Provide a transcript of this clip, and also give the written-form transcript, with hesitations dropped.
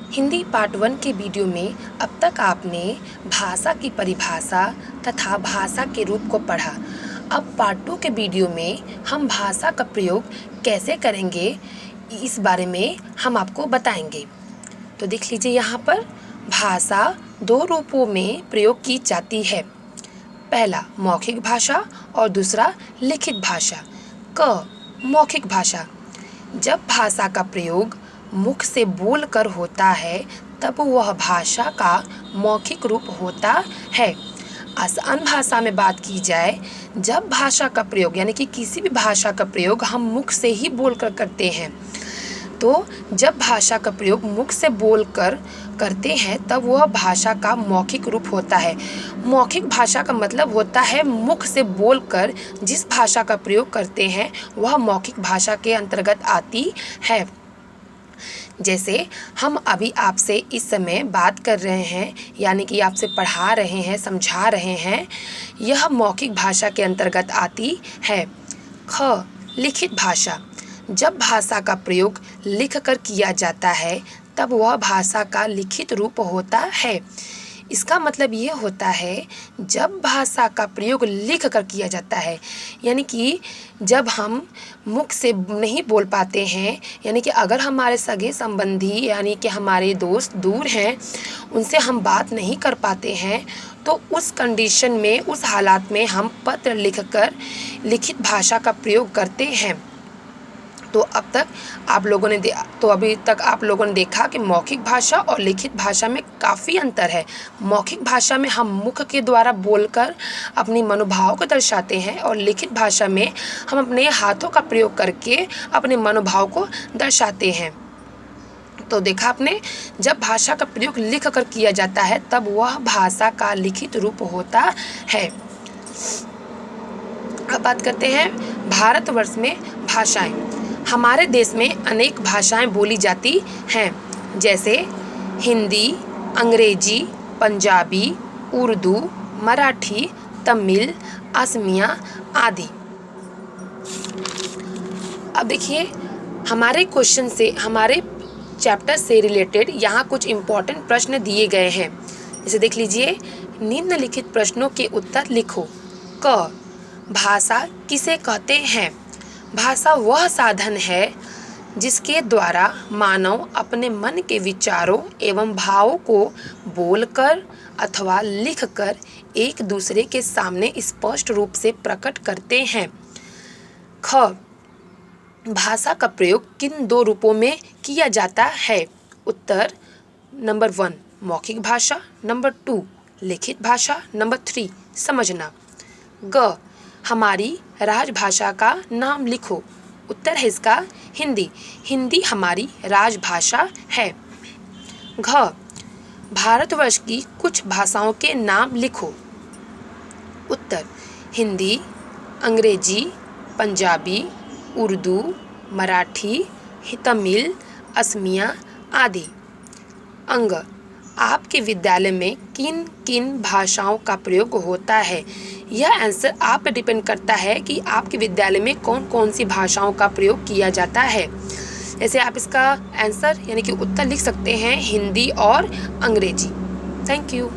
Hindi part 1 के video में अब तक आपने भाषा की परिभाषा तथा भाषा के रूप को पढ़ा। अब पार्ट 2 के वीडियो में हम भाषा का प्रयोग कैसे करेंगे इस बारे में हम आपको बताएंगे। तो देख लीजिए, यहाँ पर भाषा दो रूपों में प्रयोग की जाती है। पहला मौखिक भाषा और दूसरा लिखित भाषा। मौखिक भाषा, जब भाषा का प्रयोग मुख से बोलकर होता है तब वह भाषा का मौखिक रूप होता है। आसान भाषा में बात की जाए, जब भाषा का प्रयोग यानी कि किसी भी भाषा का प्रयोग हम मुख से ही बोलकर करते हैं, तो जब भाषा का प्रयोग मुख से बोलकर करते हैं तब वह भाषा का मौखिक रूप होता है। मौखिक भाषा का मतलब होता है मुख से बोलकर जिस भाषा का प्रयोग करते हैं वह मौखिक भाषा के अंतर्गत आती है। जैसे हम अभी आपसे इस समय बात कर रहे हैं, यानी कि आपसे पढ़ा रहे हैं, समझा रहे हैं, यह मौखिक भाषा के अंतर्गत आती है। लिखित भाषा, जब भाषा का प्रयोग लिखकर किया जाता है तब वह भाषा का लिखित रूप होता है। इसका मतलब ये होता है, जब भाषा का प्रयोग लिख कर किया जाता है, यानी कि जब हम मुख से नहीं बोल पाते हैं, यानी कि अगर हमारे सगे संबंधी यानी कि हमारे दोस्त दूर हैं, उनसे हम बात नहीं कर पाते हैं, तो उस कंडीशन में, उस हालात में हम पत्र लिखकर लिखित भाषा का प्रयोग करते हैं। तो अभी तक आप लोगों ने देखा कि मौखिक भाषा और लिखित भाषा में काफ़ी अंतर है। मौखिक भाषा में हम मुख के द्वारा बोलकर अपनी मनोभाव को दर्शाते हैं और लिखित भाषा में हम अपने हाथों का प्रयोग करके अपने मनोभाव को दर्शाते हैं। तो देखा आपने, जब भाषा का प्रयोग लिख कर किया जाता है तब वह भाषा का लिखित रूप होता है। अब बात करते हैं भारतवर्ष में भाषाएं। हमारे देश में अनेक भाषाएं बोली जाती हैं, जैसे हिंदी, अंग्रेजी, पंजाबी, उर्दू, मराठी, तमिल, असमिया आदि। अब देखिए, हमारे क्वेश्चन से, हमारे चैप्टर से रिलेटेड यहाँ कुछ इम्पोर्टेंट प्रश्न दिए गए हैं। जैसे देख लीजिए, निम्नलिखित प्रश्नों के उत्तर लिखो। भाषा किसे कहते हैं? भाषा वह साधन है जिसके द्वारा मानव अपने मन के विचारों एवं भावों को बोलकर अथवा लिखकर एक दूसरे के सामने स्पष्ट रूप से प्रकट करते हैं। भाषा का प्रयोग किन दो रूपों में किया जाता है? उत्तर नंबर 1 मौखिक भाषा, नंबर 2 लिखित भाषा, नंबर 3 समझना। हमारी राजभाषा का नाम लिखो। उत्तर है इसका हिंदी। हिंदी हमारी राजभाषा है। भारतवर्ष की कुछ भाषाओं के नाम लिखो। उत्तर हिंदी, अंग्रेजी, पंजाबी, उर्दू, मराठी, तमिल, असमिया आदि। आपके विद्यालय में किन किन भाषाओं का प्रयोग होता है? यह आंसर आप पर डिपेंड करता है कि आपके विद्यालय में कौन कौन सी भाषाओं का प्रयोग किया जाता है। जैसे आप इसका आंसर यानी कि उत्तर लिख सकते हैं हिंदी और अंग्रेजी। Thank you.